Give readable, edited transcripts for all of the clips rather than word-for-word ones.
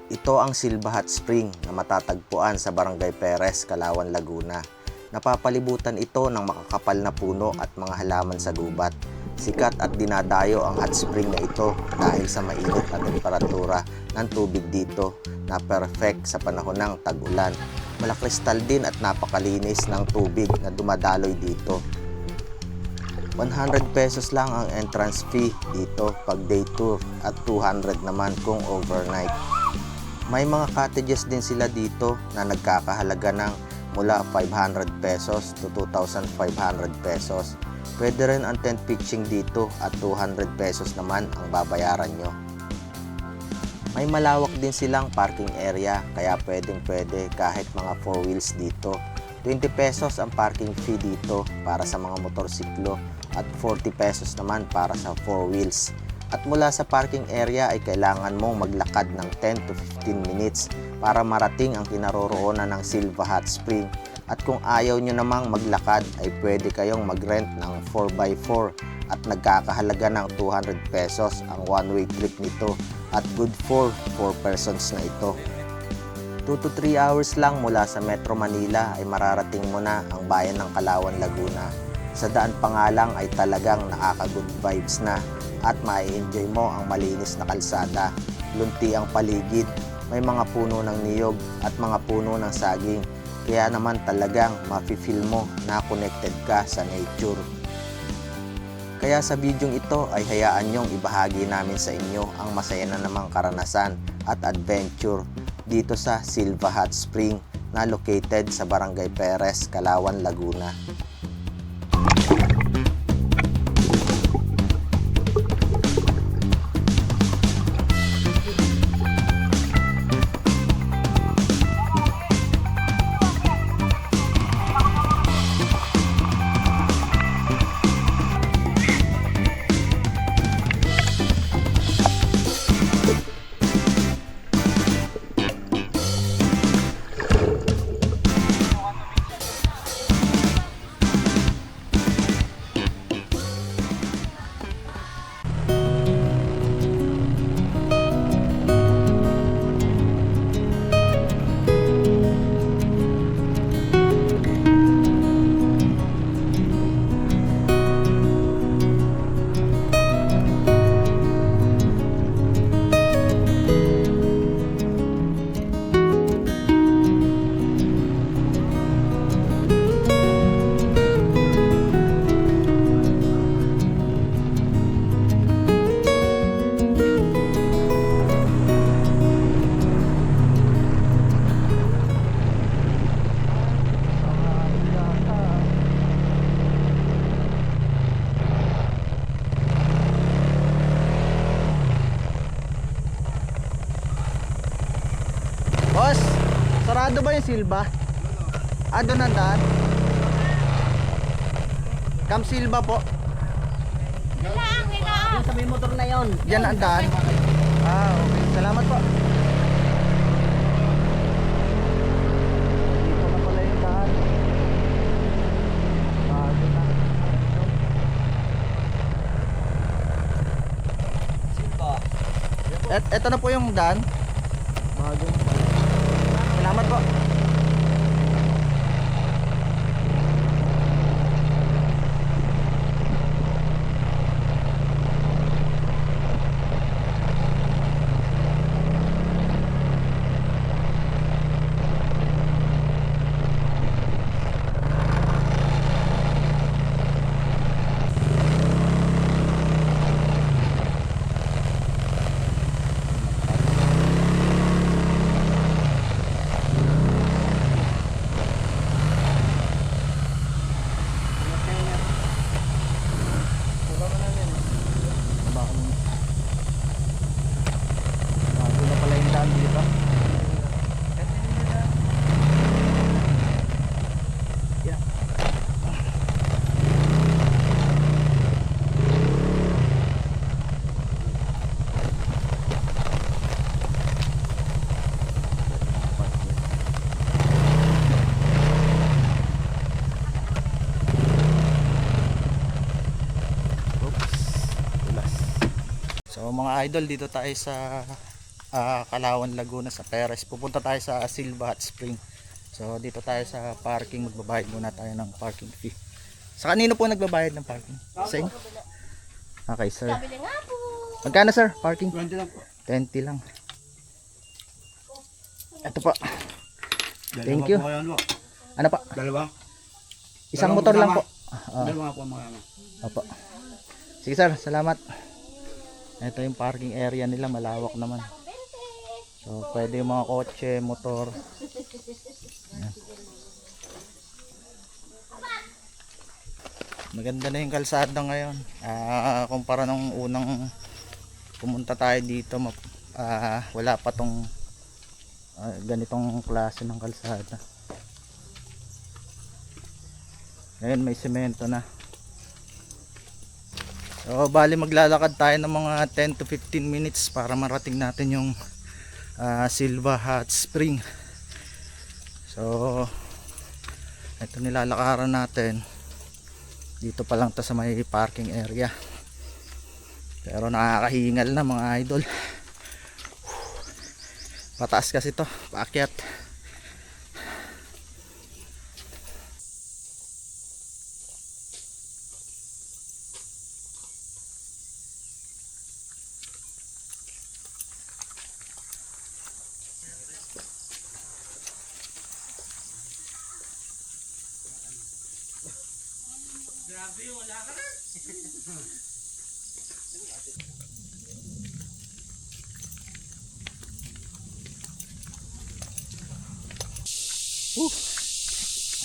Ito ang Silva Hot Spring na matatagpuan sa Barangay Perez, Calauan, Laguna. Napapalibutan ito ng makakapal na puno at mga halaman sa gubat. Sikat at dinadayo ang hot spring na ito dahil sa mainit na temperatura ng tubig dito na perfect sa panahon ng tag-ulan. Malakristal din at napakalinis ng tubig na dumadaloy dito. 100 pesos lang ang entrance fee dito pag day tour at 200 naman kung overnight. May mga cottages din sila dito na nagkakahalaga ng mula 500 pesos to 2,500 pesos. Pwede rin ang tent pitching dito at 200 pesos naman ang babayaran nyo. May malawak din silang parking area kaya pwede kahit mga 4 wheels dito. 20 pesos ang parking fee dito para sa mga motorsiklo at 40 pesos naman para sa 4 wheels. At mula sa parking area ay kailangan mong maglakad ng 10 to 15 minutes para marating ang kinaroroonan ng Silva Hot Spring. At kung ayaw nyo namang maglakad ay pwede kayong mag-rent ng 4x4 at nagkakahalaga ng 200 pesos ang one-way trip nito at good for 4 persons na ito. 2 to 3 hours lang mula sa Metro Manila ay mararating mo na ang bayan ng Calauan, Laguna. Sa daan pa nga lang ay talagang nakaka-good vibes na at mai-enjoy mo ang malinis na kalsada. Lunti ang paligid, may mga puno ng niyog at mga puno ng saging. Kaya naman talagang mafe-feel mo na connected ka sa nature. Kaya sa bidyong ito ay hayaan nyong ibahagi namin sa inyo ang masaya na namang karanasan at adventure dito sa Silva Hot Spring na located sa Barangay Perez, Calauan, Laguna. Boss, sarado ba yung Silva? Doon ang daan? Camp Silva po. Yung sa may motor na yon. Yan ang daan? Okay. Salamat po. Dito na pala yung daan. Bago na. Silva. Ito na po yung daan. Bago na. Salamat po. Bago na pala yung daan dito. Yeah. So mga idol, dito tayo sa Kalawan, Laguna sa Perez. Pupunta tayo sa Silva Hot Spring. So dito tayo sa parking, magbabayad muna tayo ng parking fee. Sa kanino po nagbabayad ng parking? Sa inyo? Okay sir. Magkano sir parking? 20 lang po. 20 lang. Ito po. Thank you. Po, yan, po. Ano pa? Dalawa. Isang Dalawang motor lang kasama. po. Dalawa po mga ano. Opo. Sige sir, salamat. Ito yung parking area nila, malawak naman. So pwede yung mga kotse, motor. Ayan. Maganda na yung kalsada ngayon. Kumpara nung unang pumunta tayo dito, wala pa tong ganitong klase ng kalsada. Ngayon may semento na. So bali maglalakad tayo ng mga 10 to 15 minutes para marating natin yung Silva Hot Spring. So ito nilalakaran natin. Dito pa lang to sa may parking area. Pero nakakahingal na mga idol. Pataas kasi to, paakyat.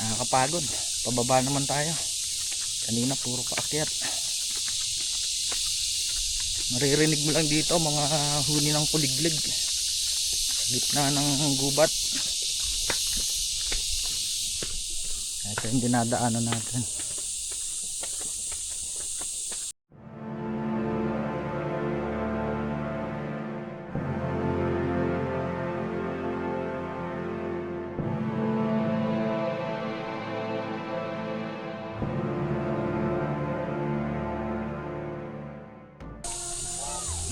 Nakakapagod. Pababa naman tayo. Kanina puro paakyat. Maririnig mo lang dito mga huni ng kuliglig. Sa gitna ng gubat. Ito yung dinadaanan natin.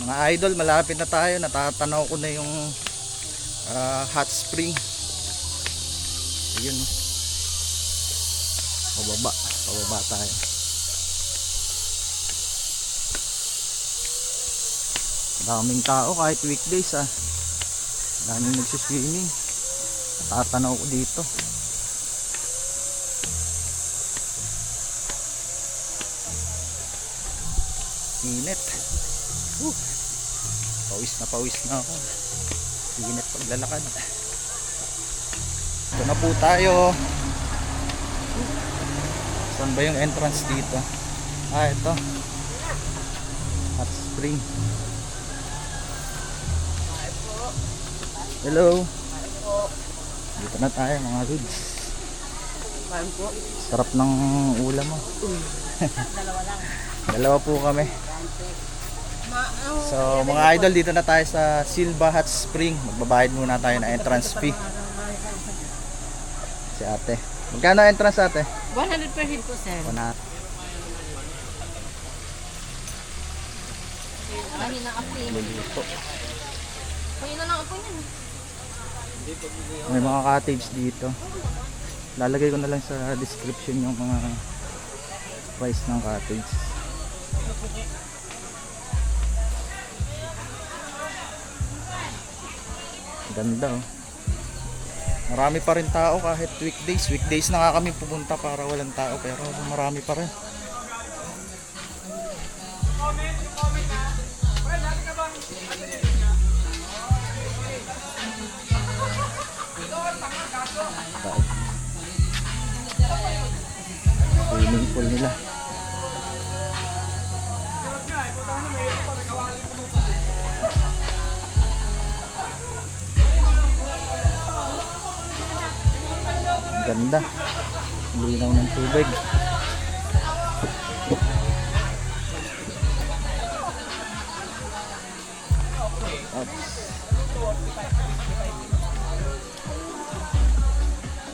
Mga idol, malapit na tayo. Natatanaw ko na yung hot spring. Ayun, pababa tayo. Daming tao kahit weekdays daming nagsiswimming. Natatanaw ko dito. Init. Pawis na ako. Init paglalakad. Ito na po tayo. Saan ba yung entrance dito? Ito. Hot spring. Hello. Dito na tayo mga dudes. Sarap ng ulam mo. Dalawa po kami. So mga idol, dito na tayo sa Silva Hot Spring. Magbabayad muna tayo ng entrance fee. Si ate. Magkano entrance ate? 100 per head po, sir. 100. Mahina na apoy. Luluto. Mahina na apoy yan. May mga cottage dito. Lalagay ko na lang sa description yung mga price ng cottage. Ganda oh. Marami pa rin tao kahit weekdays. Weekdays na nga kami pupunta para walang tao, pero marami pa rin. Swimming pool nila. Ganda. Linaw ng tubig. Oops.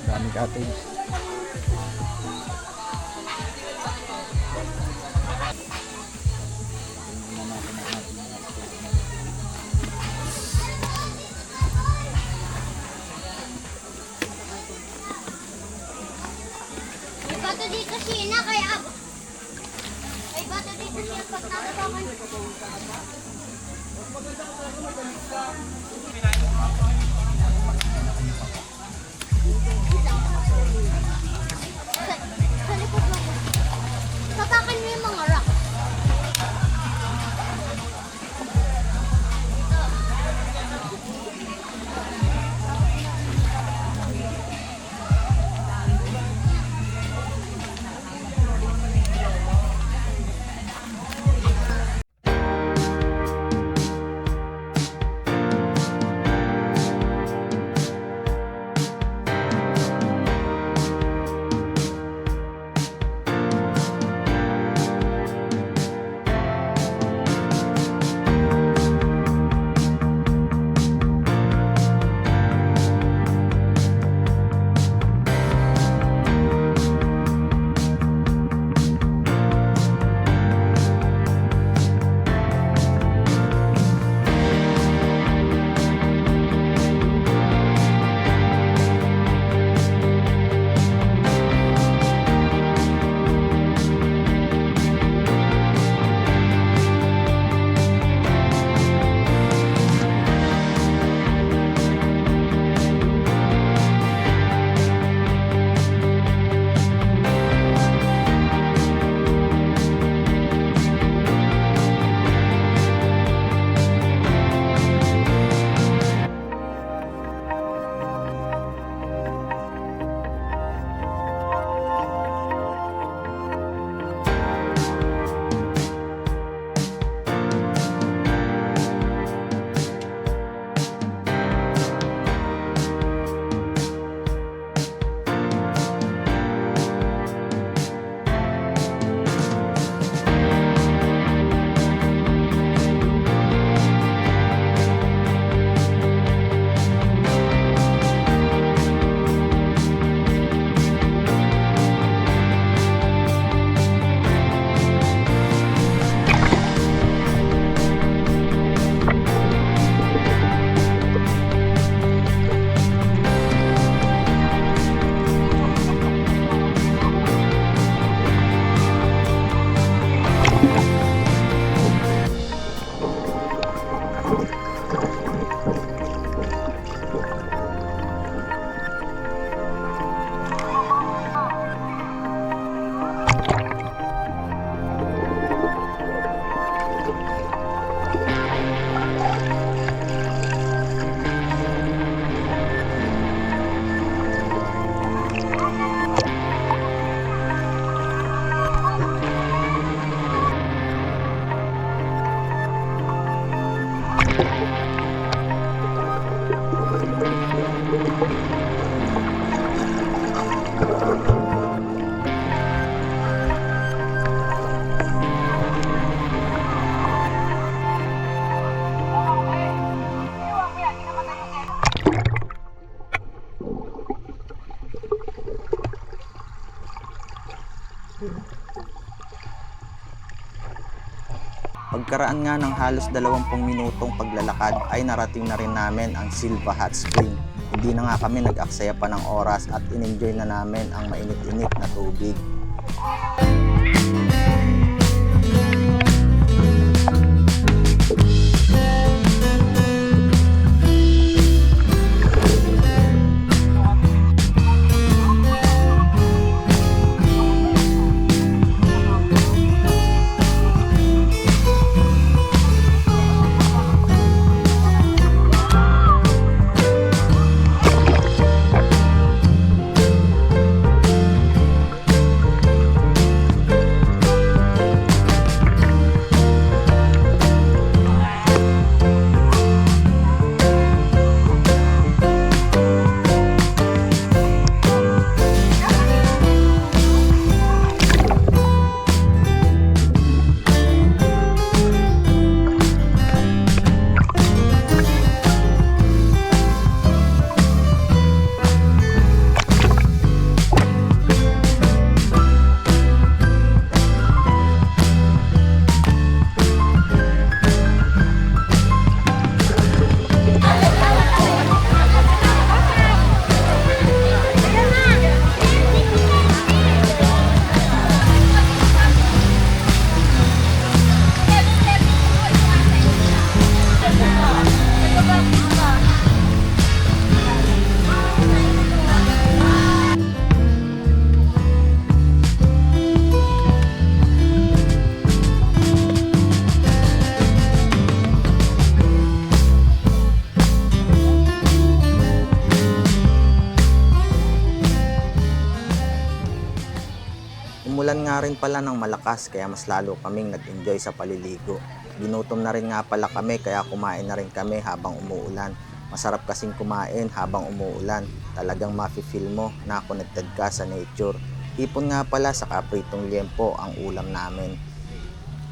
Dami cottage. dito Sina, kaya may bato dito siya pag natatawan. Sa likod mo. Tatakan mo yung mga rock. Pagkaraan nga ng halos 20 minutong paglalakad ay narating na rin namin ang Silva Hot Spring. Hindi na nga kami nag-aksaya pa ng oras at in-enjoy na namin ang mainit-init na tubig. Umulan nga rin pala ng malakas kaya mas lalo kaming nag-enjoy sa paliligo. Ginutom na rin nga pala kami kaya kumain na rin kami habang umuulan. Masarap kasing kumain habang umuulan. Talagang mafe-feel mo na connected ka sa nature. Hipon nga pala sa kapritong liempo ang ulam namin.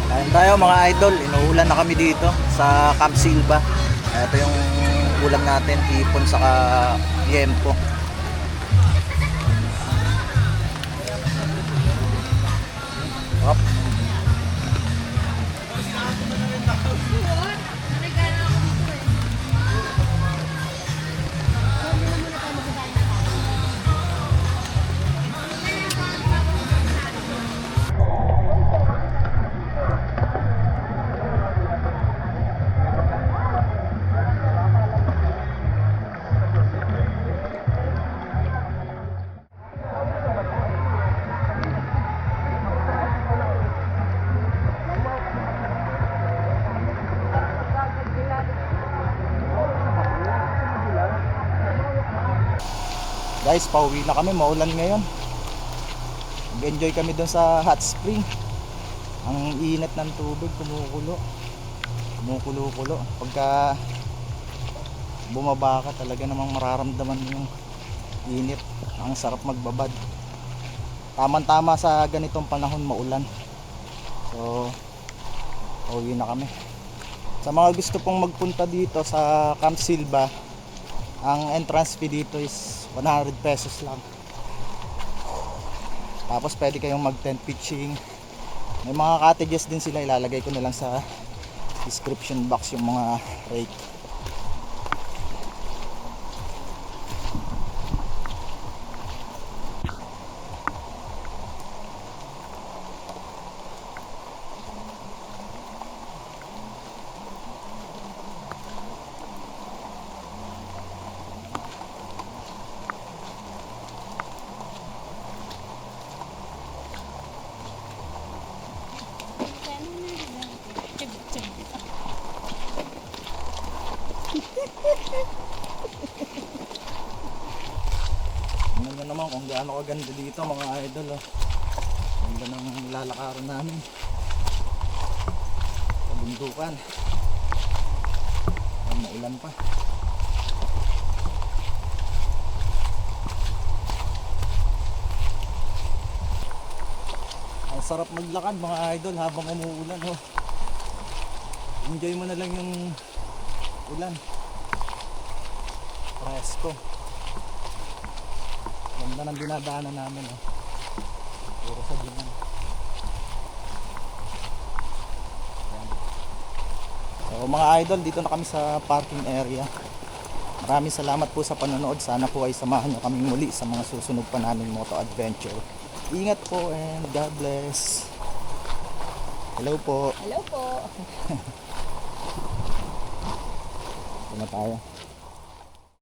Kain tayo mga idol, inuulan na kami dito sa Camp Silva. Ito yung ulam natin, hipon saka liempo. Hop. Guys, pauwi na kami, maulan ngayon. Nag-enjoy kami dun sa hot spring. Ang init ng tubig, kumukulo. Kumukulo-kulo. Pagka bumaba ka, talaga namang mararamdaman mo yung init. Ang sarap magbabad. Tamang-tama sa ganitong panahon, maulan. So, pauwi na kami. Sa mga gusto pong magpunta dito sa Camp Silva, ang entrance fee dito is 100 pesos lang. Tapos pwede kayong mag tent pitching. May mga cottages din sila, ilalagay ko na lang sa description box yung mga rate. Tingnan nyo naman kung gaano kaganda dito mga idol, oh. Ganda ng lalakaran namin sa bundukan. Ay, maulan pa. Ang sarap maglakad mga idol habang umuulan, oh. Enjoy mo na lang yung ulan. Presko. Ganda ng dinadaanan namin, oh. Puro sa dinan. So mga idol, dito na kami sa parking area. Maraming salamat po sa panonood. Sana po ay samahan nyo kaming muli sa mga susunod pa naming moto adventure. Ingat po and God bless. Hello po. Hello po. Ito na tayo.